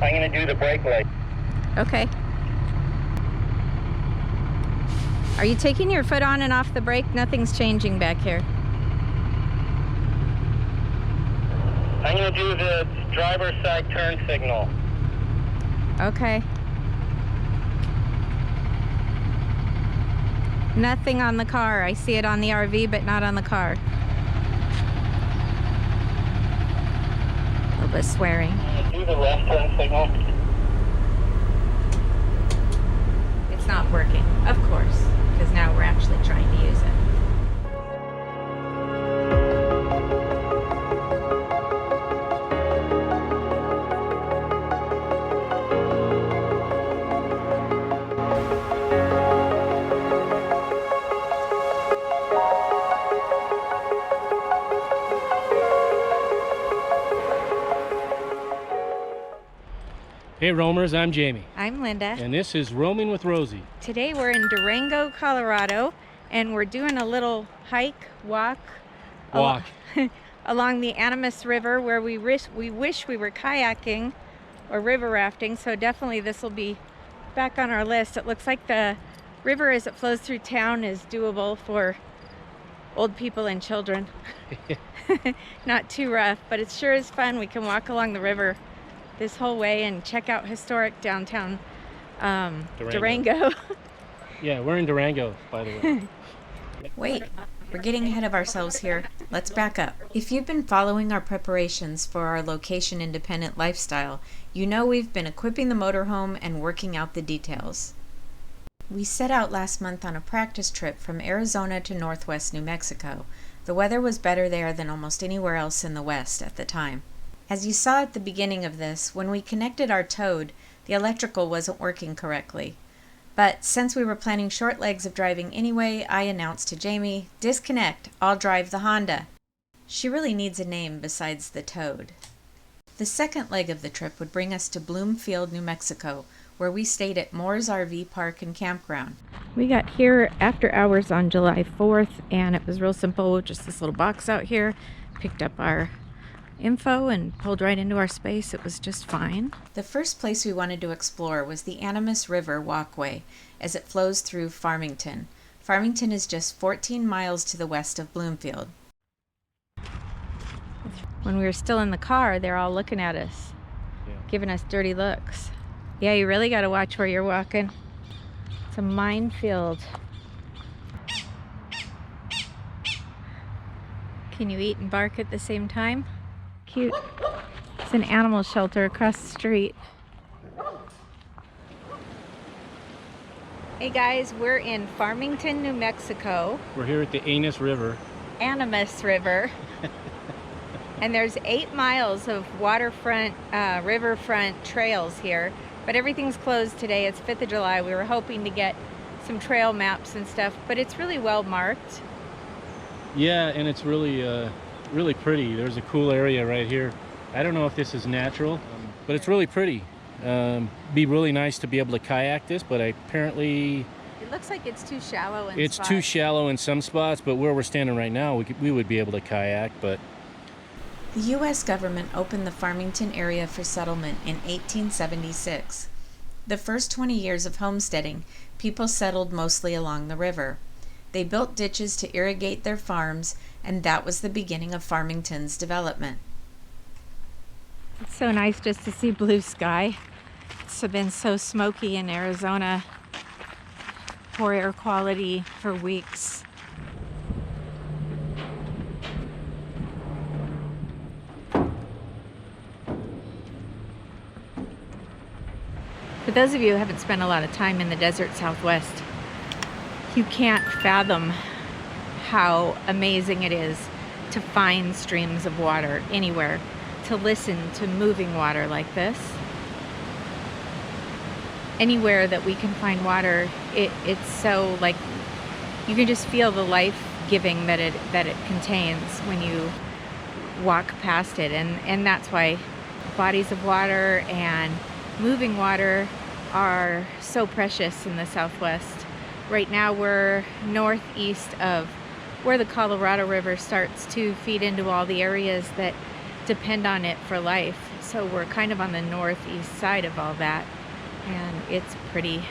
I'm going to do the brake light. Okay. Are you taking your foot on and off the brake? Nothing's changing back here. I'm going to do the driver's side turn signal. Okay. Nothing on the car. I see it on the RV, but not on the car. A little bit of swearing. Do the left turn signal. It's not working, of course, because now we're actually trying to use it. Hey roamers, I'm Jamie. I'm Linda. And this is Roaming with Rosie. Today we're in Durango, Colorado, and we're doing a little walk along the Animas River, where we wish we were kayaking or river rafting, so definitely this will be back on our list. It looks like the river as it flows through town is doable for old people and children. Not too rough, but it sure is fun. We can walk along the river this whole way and check out historic downtown Durango. Yeah, we're in Durango, by the way. Wait, we're getting ahead of ourselves here. Let's back up. If you've been following our preparations for our location-independent lifestyle, you know we've been equipping the motorhome and working out the details. We set out last month on a practice trip from Arizona to northwest New Mexico. The weather was better there than almost anywhere else in the West at the time. As you saw at the beginning of this, when we connected our Toad, the electrical wasn't working correctly. But since we were planning short legs of driving anyway, I announced to Jamie, "Disconnect, I'll drive the Honda." She really needs a name besides the Toad. The second leg of the trip would bring us to Bloomfield, New Mexico, where we stayed at Moore's RV Park and Campground. We got here after hours on July 4th, and it was real simple, just this little box out here. Picked up our info and pulled right into our space. It was just fine. The first place we wanted to explore was the Animas River walkway as it flows through Farmington. Farmington is just 14 miles to the west of Bloomfield. When we were still in the car, they're all looking at us, giving us dirty looks. Yeah, you really got to watch where you're walking. It's a minefield. Can you eat and bark at the same time? Cute. It's an animal shelter across the street. Hey guys, we're in Farmington, New Mexico. We're here at the Animas River. And there's 8 miles of waterfront, riverfront trails here, but everything's closed today. It's 5th of July. We were hoping to get some trail maps and stuff, but it's really well marked. Yeah, and it's really really pretty. There's a cool area right here. I don't know if this is natural, but it's really pretty. Be really nice to be able to kayak this, but apparently it looks like it's too shallow in it's spots. too shallow in some spots, but where we're standing right now, we would be able to kayak. But the U.S. government opened the Farmington area for settlement in 1876. The first 20 years of homesteading, people settled mostly along the river. They built ditches to irrigate their farms, and that was the beginning of Farmington's development. It's so nice just to see blue sky. It's been so smoky in Arizona, poor air quality for weeks. For those of you who haven't spent a lot of time in the desert Southwest, you can't fathom how amazing it is to find streams of water anywhere, to listen to moving water like this. Anywhere that we can find water, it's so, like, you can just feel the life-giving that it contains when you walk past it, and that's why bodies of water and moving water are so precious in the Southwest. Right now we're northeast of where the Colorado River starts to feed into all the areas that depend on it for life. So we're kind of on the northeast side of all that, and it's pretty,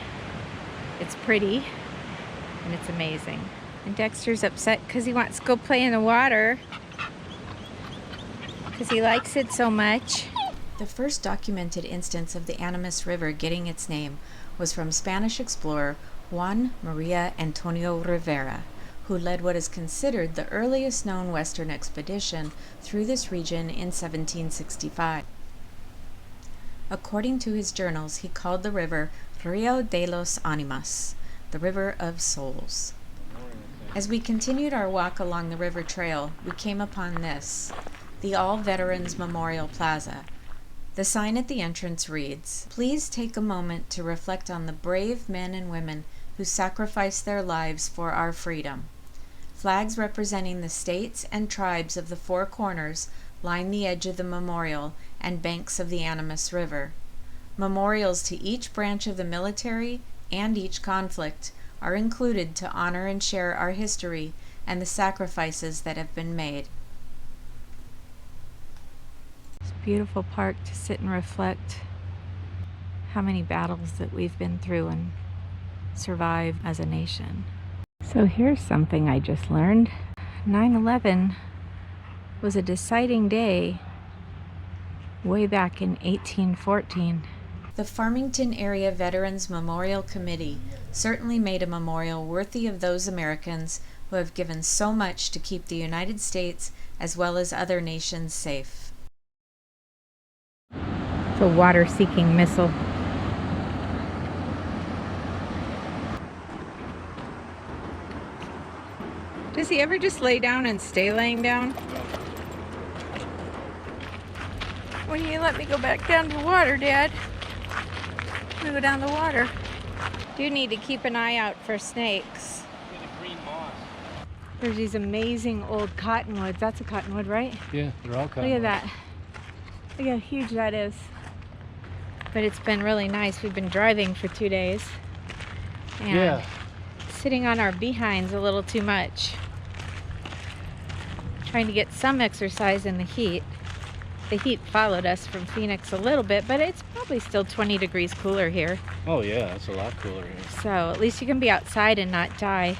and it's amazing. And Dexter's upset because he wants to go play in the water because he likes it so much. The first documented instance of the Animas River getting its name was from Spanish explorer Juan Maria Antonio Rivera, who led what is considered the earliest known Western expedition through this region in 1765. According to his journals, he called the river Rio de los Animas, the River of Souls. As we continued our walk along the river trail, we came upon this, the All Veterans Memorial Plaza. The sign at the entrance reads, "Please take a moment to reflect on the brave men and women who sacrificed their lives for our freedom." Flags representing the states and tribes of the Four Corners line the edge of the memorial and banks of the Animas River. Memorials to each branch of the military and each conflict are included to honor and share our history and the sacrifices that have been made. It's a beautiful park to sit and reflect how many battles that we've been through and survived as a nation. So here's something I just learned. 9/11 was a deciding day way back in 1814. The Farmington Area Veterans Memorial Committee certainly made a memorial worthy of those Americans who have given so much to keep the United States as well as other nations safe. It's a water-seeking missile. Does he ever just lay down and stay laying down? When you let me go back down to the water, Dad? I'm gonna go down the water. Do need to keep an eye out for snakes. There's these amazing old cottonwoods. That's a cottonwood, right? Yeah, they're all cottonwood. Look at that. Look how huge that is. But it's been really nice. We've been driving for 2 days. And yeah. Sitting on our behinds a little too much. Trying to get some exercise in the heat. The heat followed us from Phoenix a little bit, but it's probably still 20 degrees cooler here. Oh yeah, it's a lot cooler here. So at least you can be outside and not die.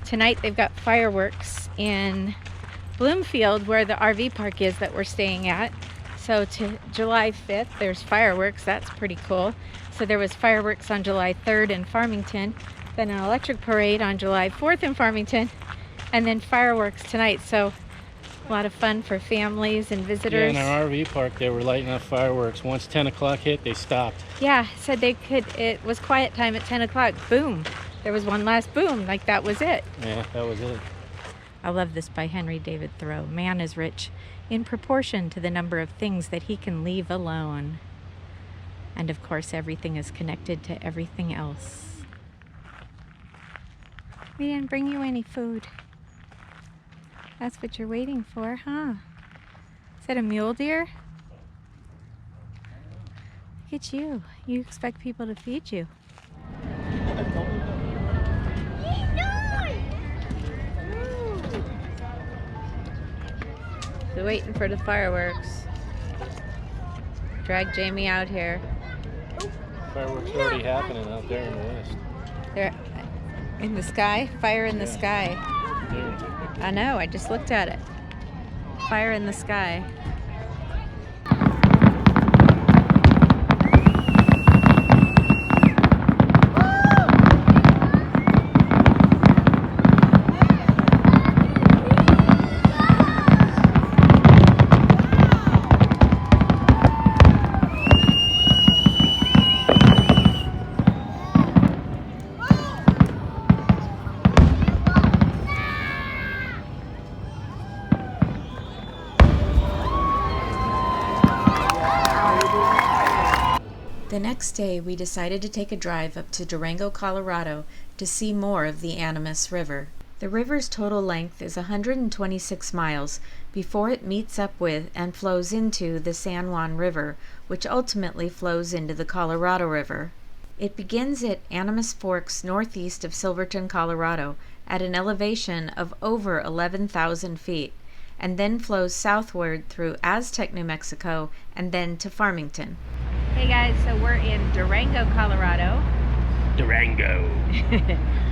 Tonight they've got fireworks in Bloomfield where the RV park is that we're staying at. So to July 5th there's fireworks. That's pretty cool. So there was fireworks on July 3rd in Farmington, then an electric parade on July 4th in Farmington, and then fireworks tonight. So a lot of fun for families and visitors. Yeah, in our RV park they were lighting up fireworks. Once 10 o'clock hit, they stopped. Yeah, said they could, it was quiet time at 10 o'clock. Boom. There was one last boom, like that was it. Yeah, that was it. I love this by Henry David Thoreau. Man is rich in proportion to the number of things that he can leave alone. And of course, everything is connected to everything else. We didn't bring you any food. That's what you're waiting for, huh? Is that a mule deer? Look at you. You expect people to feed you. So waiting for the fireworks. Drag Jamie out here. Fireworks already happening out there in the west. They're in the sky? Fire in the sky. There. I know, I just looked at it. Fire in the sky. The next day, we decided to take a drive up to Durango, Colorado to see more of the Animas River. The river's total length is 126 miles before it meets up with and flows into the San Juan River, which ultimately flows into the Colorado River. It begins at Animas Forks northeast of Silverton, Colorado, at an elevation of over 11,000 feet, and then flows southward through Aztec, New Mexico, and then to Farmington. Hey guys, so we're in Durango, Colorado. Durango.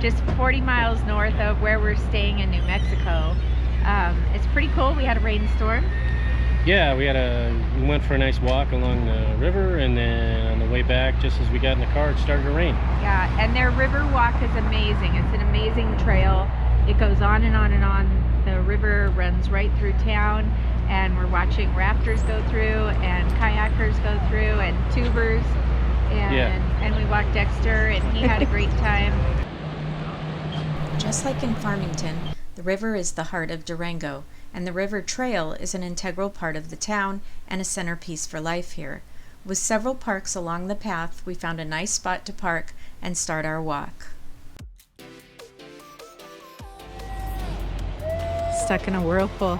Just 40 miles north of where we're staying in New Mexico. It's pretty cool. We had a rainstorm. Yeah, we went for a nice walk along the river, and then on the way back, just as we got in the car, it started to rain. Yeah, and their river walk is amazing. It's an amazing trail. It goes on and on and on. The river runs right through town, and we're watching rafters go through, and kayakers go through, and tubers. And we walked Dexter, and he had a great time. Just like in Farmington, the river is the heart of Durango, and the river trail is an integral part of the town and a centerpiece for life here. With several parks along the path, we found a nice spot to park and start our walk. Stuck in a whirlpool.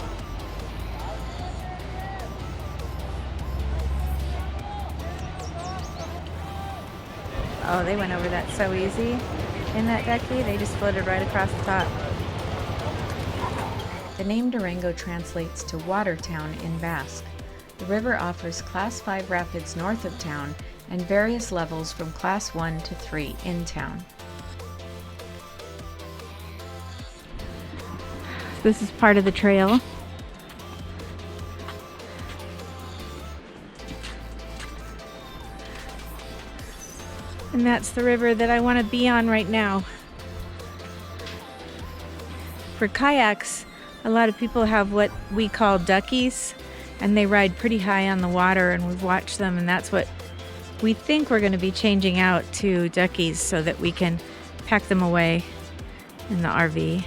Oh, they went over that so easy in that ducky. They just floated right across the top. The name Durango translates to Water Town in Basque. The river offers Class 5 rapids north of town and various levels from Class 1 to 3 in town. This is part of the trail. And that's the river that I want to be on right now. For kayaks, a lot of people have what we call duckies, and they ride pretty high on the water, and we've watched them, and that's what we think we're going to be changing out to duckies so that we can pack them away in the RV.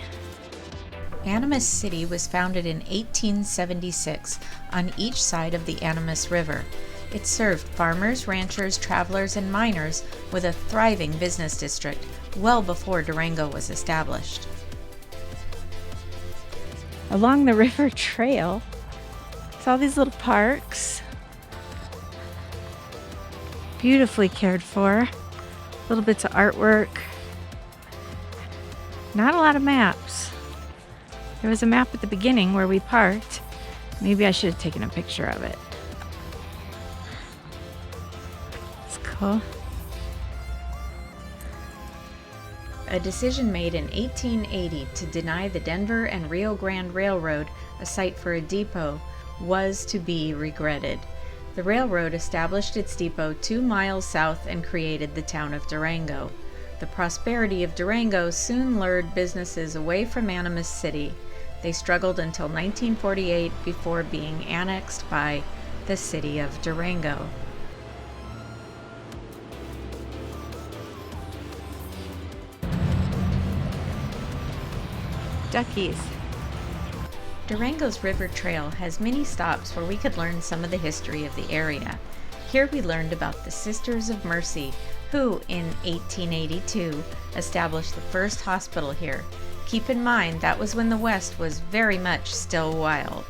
Animas City was founded in 1876 on each side of the Animas River. It served farmers, ranchers, travelers, and miners with a thriving business district well before Durango was established. Along the river trail, it's all these little parks. Beautifully cared for. Little bits of artwork. Not a lot of maps. There was a map at the beginning where we parked. Maybe I should have taken a picture of it. It's cool. A decision made in 1880 to deny the Denver and Rio Grande Railroad a site for a depot was to be regretted. The railroad established its depot 2 miles south and created the town of Durango. The prosperity of Durango soon lured businesses away from Animas City. They struggled until 1948 before being annexed by the city of Durango. Duckies. Durango's river trail has many stops where we could learn some of the history of the area. Here we learned about the Sisters of Mercy, who in 1882 established the first hospital here. Keep in mind that was when the West was very much still wild.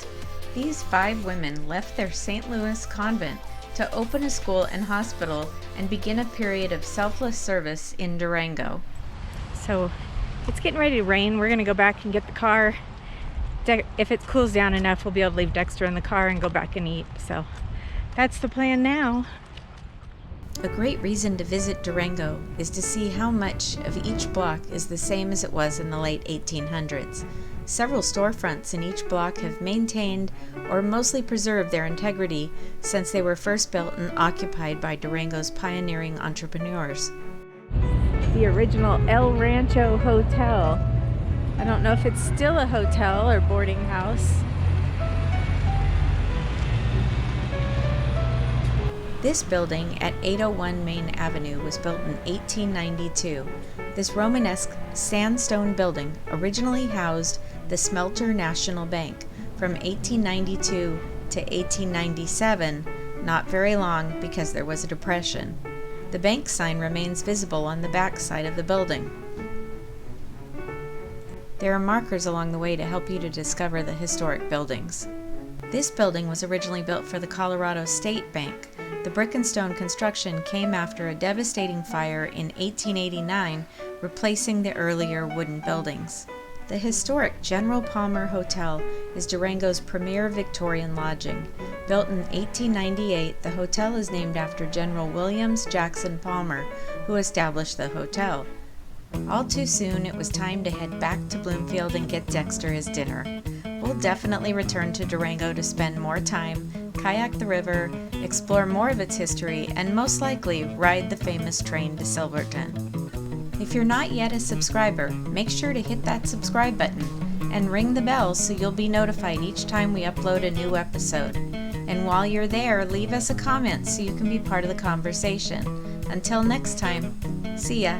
These 5 women left their St. Louis convent to open a school and hospital and begin a period of selfless service in Durango. So it's getting ready to rain. We're going to go back and get the car. If it cools down enough, we'll be able to leave Dexter in the car and go back and eat. So that's the plan now. A great reason to visit Durango is to see how much of each block is the same as it was in the late 1800s. Several storefronts in each block have maintained or mostly preserved their integrity since they were first built and occupied by Durango's pioneering entrepreneurs. The original El Rancho Hotel. I don't know if it's still a hotel or boarding house. This building at 801 Main Avenue was built in 1892. This Romanesque sandstone building originally housed the Smelter National Bank from 1892 to 1897, not very long because there was a depression. The bank sign remains visible on the back side of the building. There are markers along the way to help you to discover the historic buildings. This building was originally built for the Colorado State Bank. The brick and stone construction came after a devastating fire in 1889, replacing the earlier wooden buildings. The historic General Palmer Hotel is Durango's premier Victorian lodging. Built in 1898, the hotel is named after General Williams Jackson Palmer, who established the hotel. All too soon, it was time to head back to Bloomfield and get Dexter his dinner. We'll definitely return to Durango to spend more time, kayak the river, explore more of its history, and most likely ride the famous train to Silverton. If you're not yet a subscriber, make sure to hit that subscribe button and ring the bell so you'll be notified each time we upload a new episode. And while you're there, leave us a comment so you can be part of the conversation. Until next time, see ya!